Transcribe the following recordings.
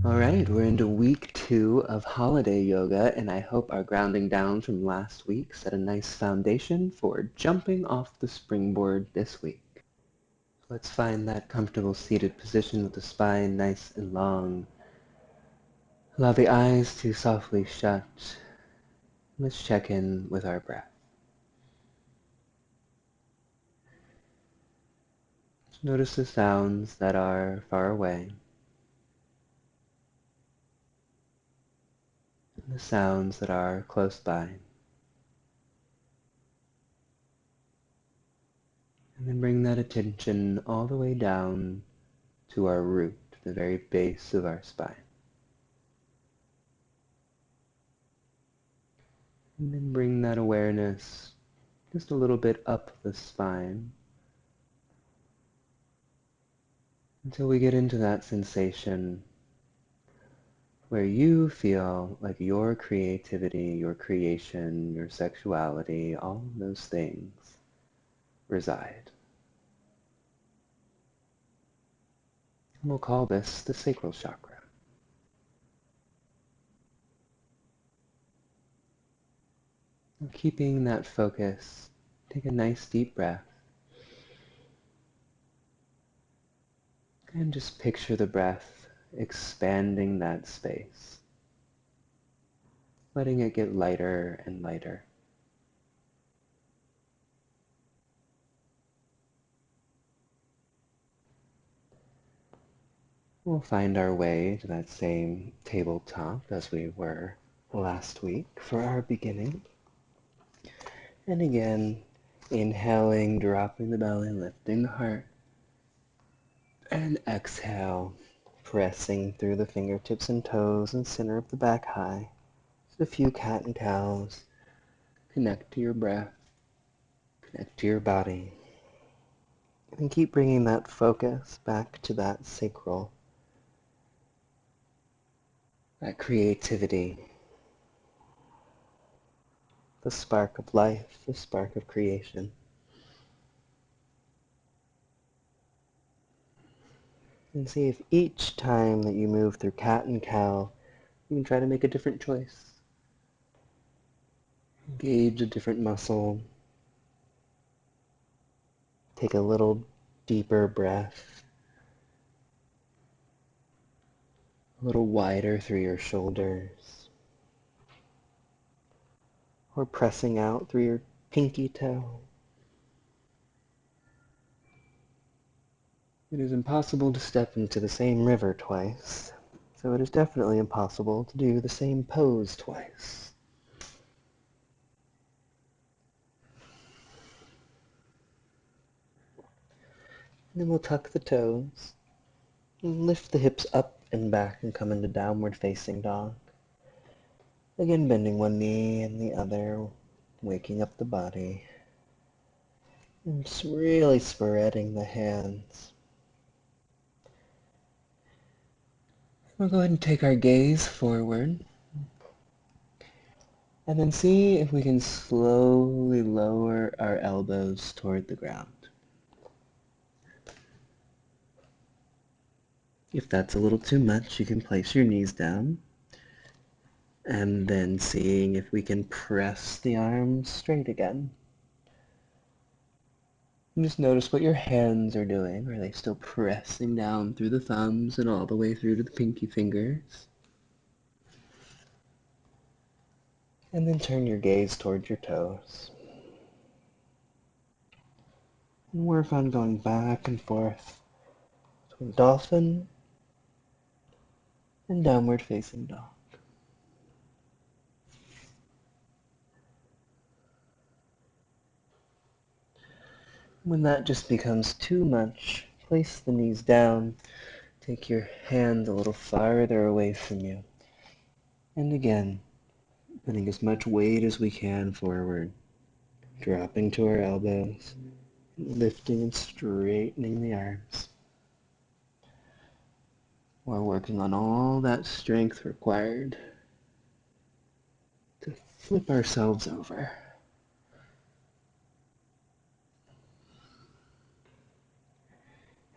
Alright, we're into week 2 of holiday yoga, and I hope our grounding down from last week set a nice foundation for jumping off the springboard this week. Let's find that comfortable seated position with the spine nice and long. Allow the eyes to softly shut. Let's check in with our breath. Notice the sounds that are far away, and the sounds that are close by. And then bring that attention all the way down to our root, the very base of our spine. And then bring that awareness just a little bit up the spine until we get into that sensation where you feel like your creativity, your creation, your sexuality, all of those things reside. And we'll call this the Sacral Chakra. And keeping that focus, take a nice deep breath. And just picture the breath expanding that space, letting it get lighter and lighter. We'll find our way to that same tabletop as we were last week for our beginning. And again, inhaling, dropping the belly, lifting the heart. And exhale, pressing through the fingertips and toes and center of the back high. Just a few cat and cows. Connect to your breath. Connect to your body. And keep bringing that focus back to that sacral. That creativity. The spark of life, the spark of creation. And see if each time that you move through cat and cow, you can try to make a different choice. Engage a different muscle. Take a little deeper breath. A little wider through your shoulders. Or pressing out through your pinky toe. It is impossible to step into the same river twice, so it is definitely impossible to do the same pose twice. And then we'll tuck the toes, and lift the hips up and back and come into downward facing dog. Again, bending one knee and the other, waking up the body. And just really spreading the hands. We'll go ahead and take our gaze forward. And then see if we can slowly lower our elbows toward the ground. If that's a little too much, you can place your knees down. And then seeing if we can press the arms straight again. And just notice what your hands are doing. Are they still pressing down through the thumbs and all the way through to the pinky fingers? And then turn your gaze towards your toes. And work on going back and forth between dolphin and downward facing dog. When that just becomes too much, place the knees down. Take your hands a little farther away from you. And again, putting as much weight as we can forward, dropping to our elbows, lifting and straightening the arms. We're working on all that strength required to flip ourselves over.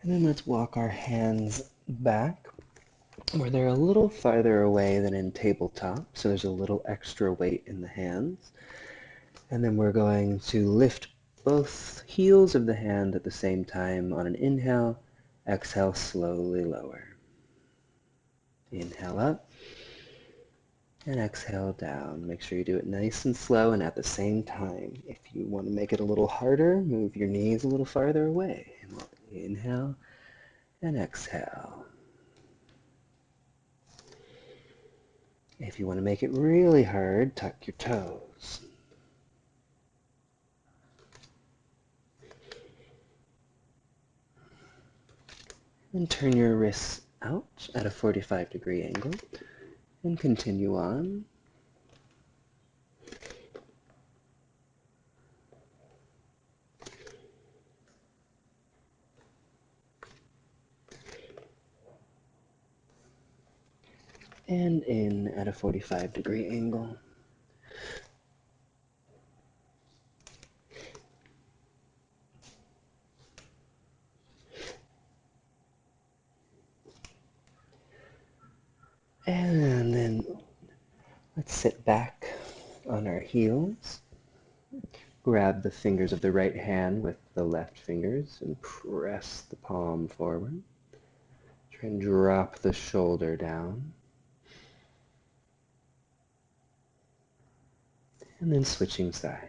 And then let's walk our hands back where they're a little farther away than in tabletop, so there's a little extra weight in the hands. And then we're going to lift both heels of the hand at the same time on an inhale. Exhale, slowly lower. Inhale up and exhale down. Make sure you do it nice and slow and at the same time. If you want to make it a little harder, move your knees a little farther away. Inhale and exhale. If you want to make it really hard, tuck your toes. And turn your wrists out at a 45-degree angle and continue on. And in at a 45-degree angle. And then let's sit back on our heels. Grab the fingers of the right hand with the left fingers and press the palm forward. Try and drop the shoulder down. And then switching sides.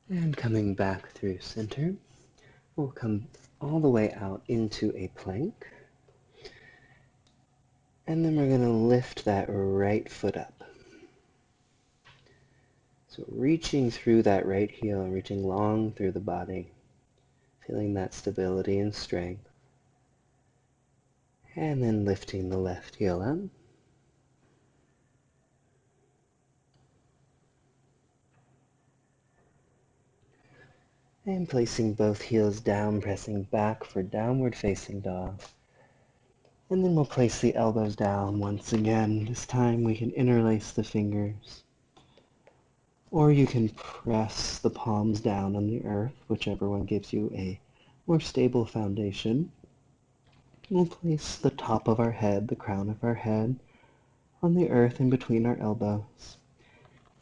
And coming back through center, we'll come all the way out into a plank. And then we're going to lift that right foot up. So reaching through that right heel, reaching long through the body, feeling that stability and strength. And then lifting the left heel up. And placing both heels down, pressing back for downward facing dog. And then we'll place the elbows down once again. This time we can interlace the fingers. Or you can press the palms down on the earth, whichever one gives you a more stable foundation. We'll place the top of our head, the crown of our head, on the earth in between our elbows.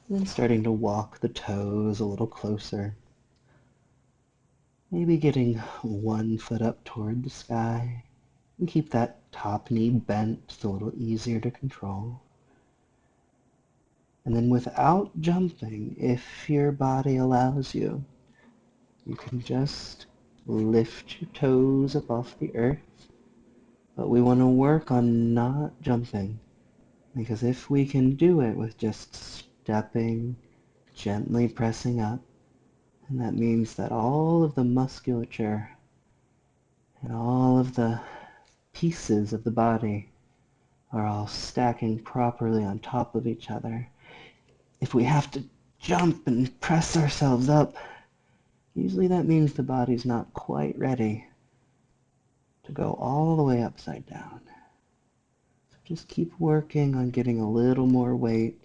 And then starting to walk the toes a little closer. Maybe getting one foot up toward the sky. And keep that top knee bent. It's a little easier to control. And then without jumping, if your body allows you, you can just lift your toes up off the earth. But we want to work on not jumping. Because if we can do it with just stepping, gently pressing up, and that means that all of the musculature and all of the pieces of the body are all stacking properly on top of each other. If we have to jump and press ourselves up, usually that means the body's not quite ready to go all the way upside down. So just keep working on getting a little more weight,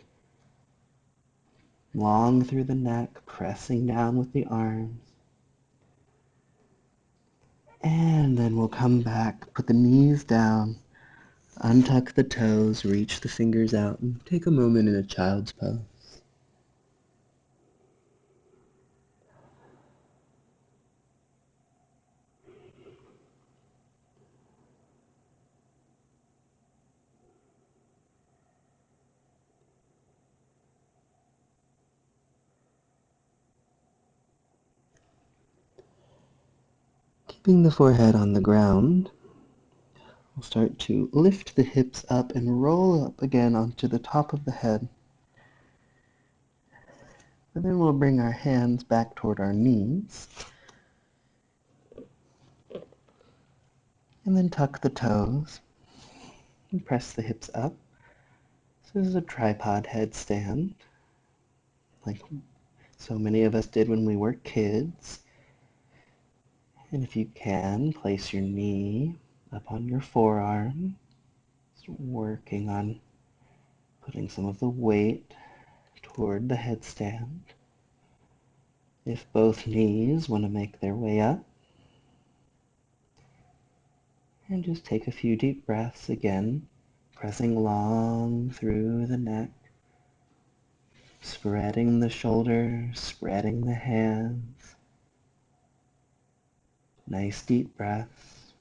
long through the neck, pressing down with the arms. And then we'll come back, put the knees down, untuck the toes, reach the fingers out, and take a moment in a child's pose. Keeping the forehead on the ground, we'll start to lift the hips up and roll up again onto the top of the head. And then we'll bring our hands back toward our knees. And then tuck the toes and press the hips up. So this is a tripod headstand, like so many of us did when we were kids. And if you can, place your knee up on your forearm, just working on putting some of the weight toward the headstand. If both knees want to make their way up, and just take a few deep breaths again, pressing long through the neck, spreading the shoulders, spreading the hands. Nice deep breaths.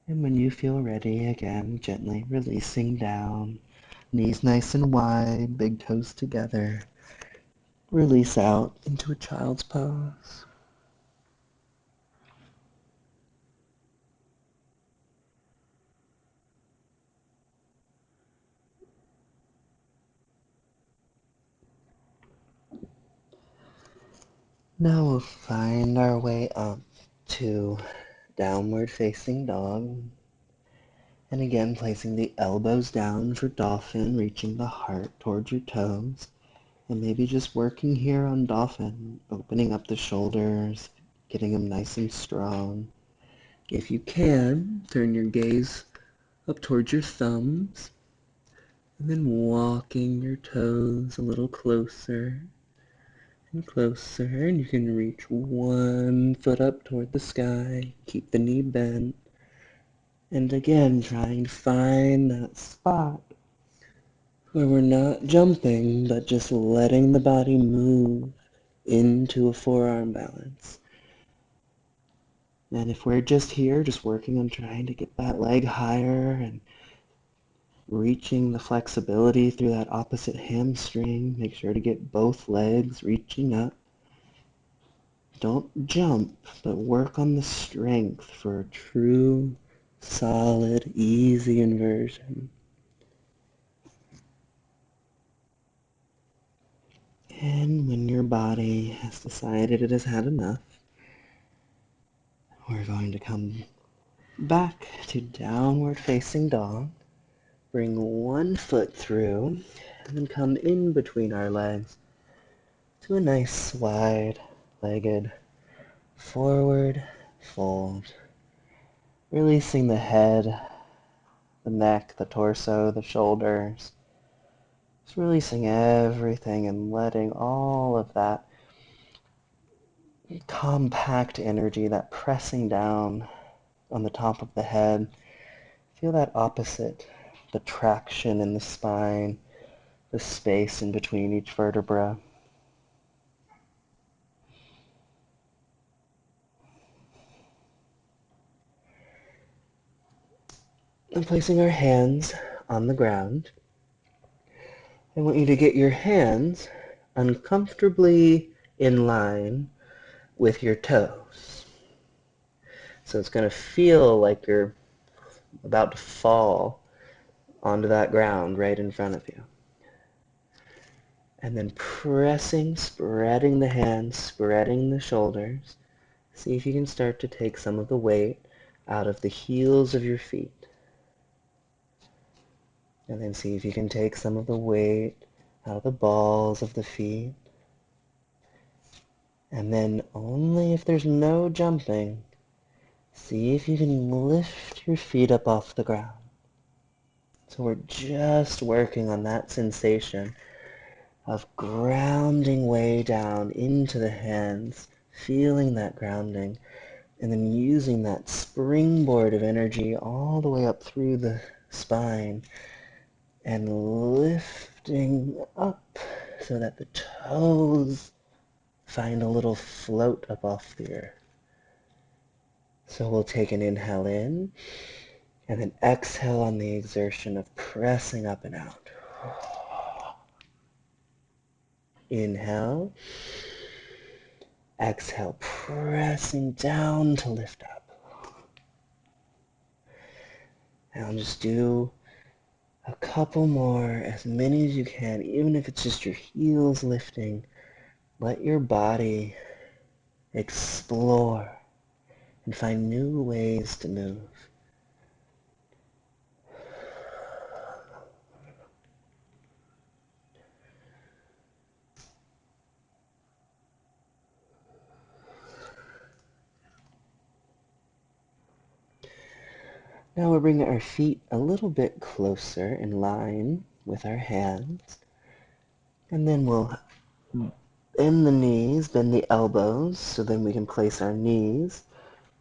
And when you feel ready, again, gently releasing down. Knees nice and wide, big toes together. Release out into a child's pose. Now we'll find our way up to downward facing dog. And again, placing the elbows down for Dolphin, reaching the heart towards your toes. And maybe just working here on Dolphin, opening up the shoulders, getting them nice and strong. If you can, turn your gaze up towards your thumbs, and then walking your toes a little closer and closer, and you can reach one foot up toward the sky, keep the knee bent, and again trying to find that spot where we're not jumping, but just letting the body move into a forearm balance. And if we're just here, just working on trying to get that leg higher and reaching the flexibility through that opposite hamstring, make sure to get both legs reaching up. Don't jump, but work on the strength for a true, solid, easy inversion. And when your body has decided it has had enough, we're going to come back to downward facing dog. Bring one foot through, and then come in between our legs to a nice wide-legged forward fold. Releasing the head, the neck, the torso, the shoulders. Just releasing everything and letting all of that compact energy, that pressing down on the top of the head. Feel that opposite, the traction in the spine, the space in between each vertebra. And placing our hands on the ground, I want you to get your hands uncomfortably in line with your toes. So it's going to feel like you're about to fall onto that ground right in front of you. And then pressing, spreading the hands, spreading the shoulders. See if you can start to take some of the weight out of the heels of your feet. And then see if you can take some of the weight out of the balls of the feet. And then only if there's no jumping, see if you can lift your feet up off the ground. So we're just working on that sensation of grounding way down into the hands, feeling that grounding, and then using that springboard of energy all the way up through the spine and lifting up so that the toes find a little float up off the earth. So we'll take an inhale in, and then exhale on the exertion of pressing up and out. Inhale. Exhale, pressing down to lift up. And I'll just do a couple more, as many as you can, even if it's just your heels lifting. Let your body explore and find new ways to move. Now we'll bring our feet a little bit closer in line with our hands. And then we'll bend the knees, bend the elbows, so then we can place our knees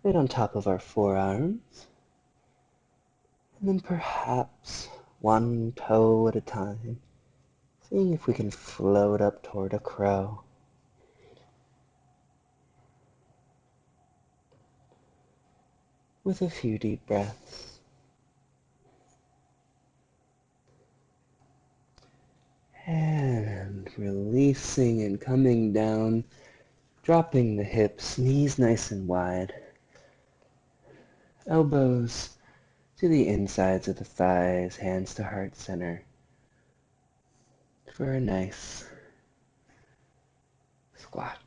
right on top of our forearms. And then perhaps one toe at a time, seeing if we can float up toward a crow. With a few deep breaths. And releasing and coming down, dropping the hips, knees nice and wide. Elbows to the insides of the thighs, hands to heart center. For a nice squat.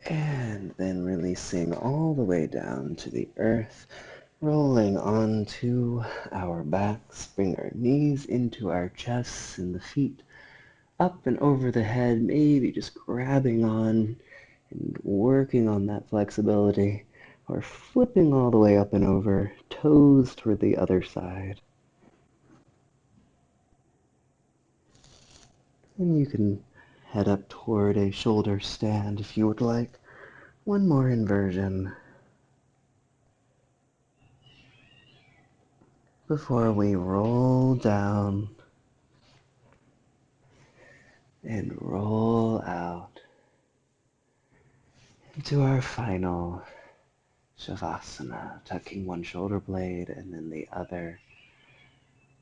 And then releasing all the way down to the earth, rolling onto our backs, bring our knees into our chests and the feet up and over the head, maybe just grabbing on and working on that flexibility, or flipping all the way up and over, toes toward the other side. And you can head up toward a shoulder stand if you would like. One more inversion before we roll down and roll out into our final Shavasana, tucking one shoulder blade and then the other,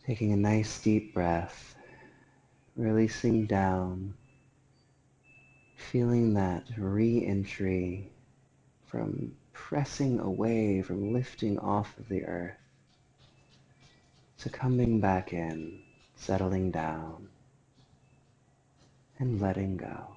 taking a nice deep breath, releasing down, feeling that re-entry from pressing away, from lifting off of the earth, to coming back in, settling down, and letting go.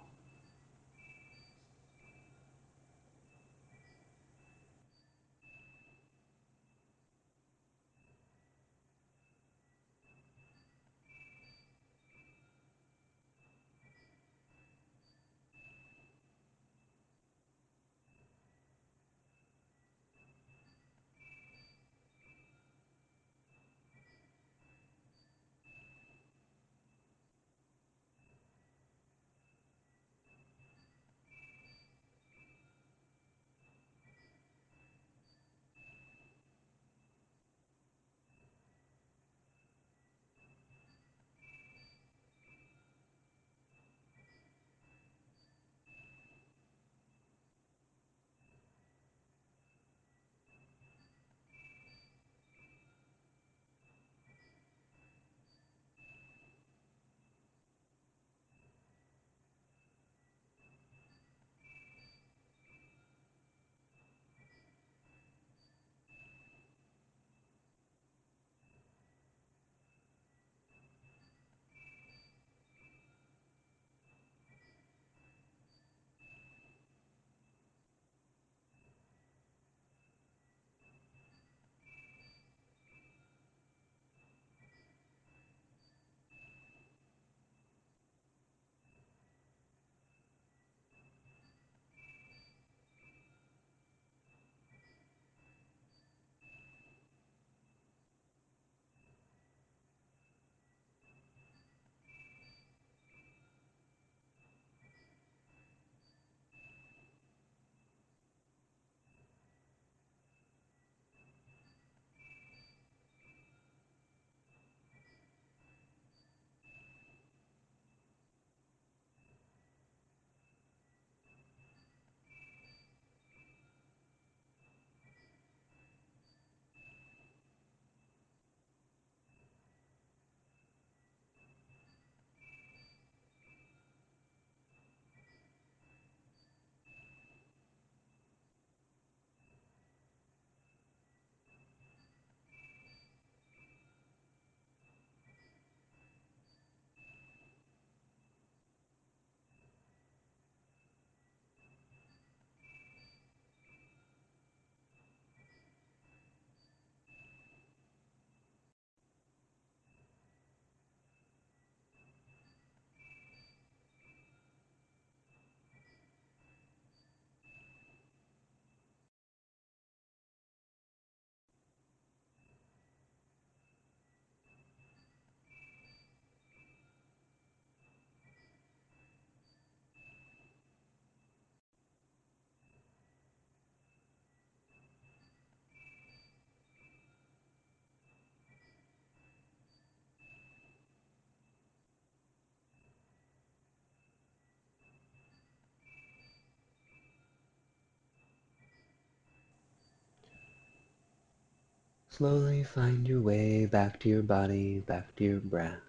Slowly find your way back to your body, back to your breath.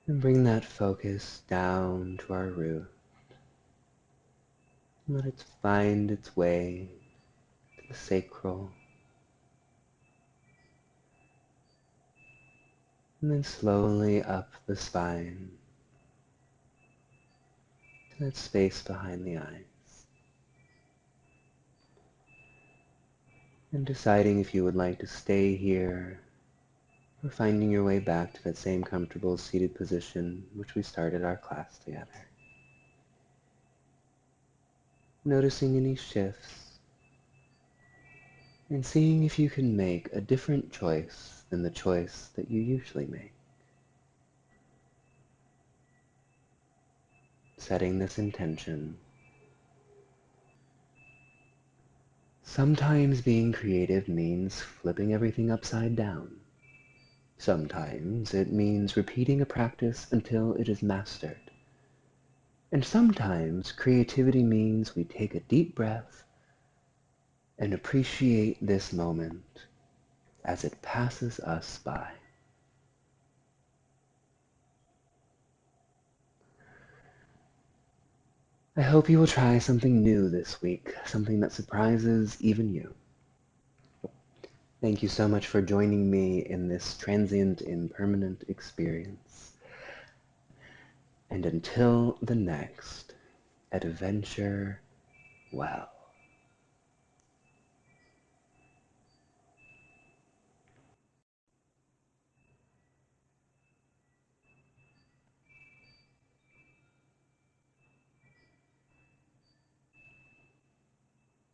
And bring that focus down to our root. Let it find its way to the sacral. And then slowly up the spine to that space behind the eyes. And deciding if you would like to stay here or finding your way back to that same comfortable seated position which we started our class together. Noticing any shifts and seeing if you can make a different choice than the choice that you usually make. Setting this intention. Sometimes being creative means flipping everything upside down. Sometimes it means repeating a practice until it is mastered. And sometimes creativity means we take a deep breath and appreciate this moment as it passes us by. I hope you will try something new this week, something that surprises even you. Thank you so much for joining me in this transient, impermanent experience. And until the next adventure, well.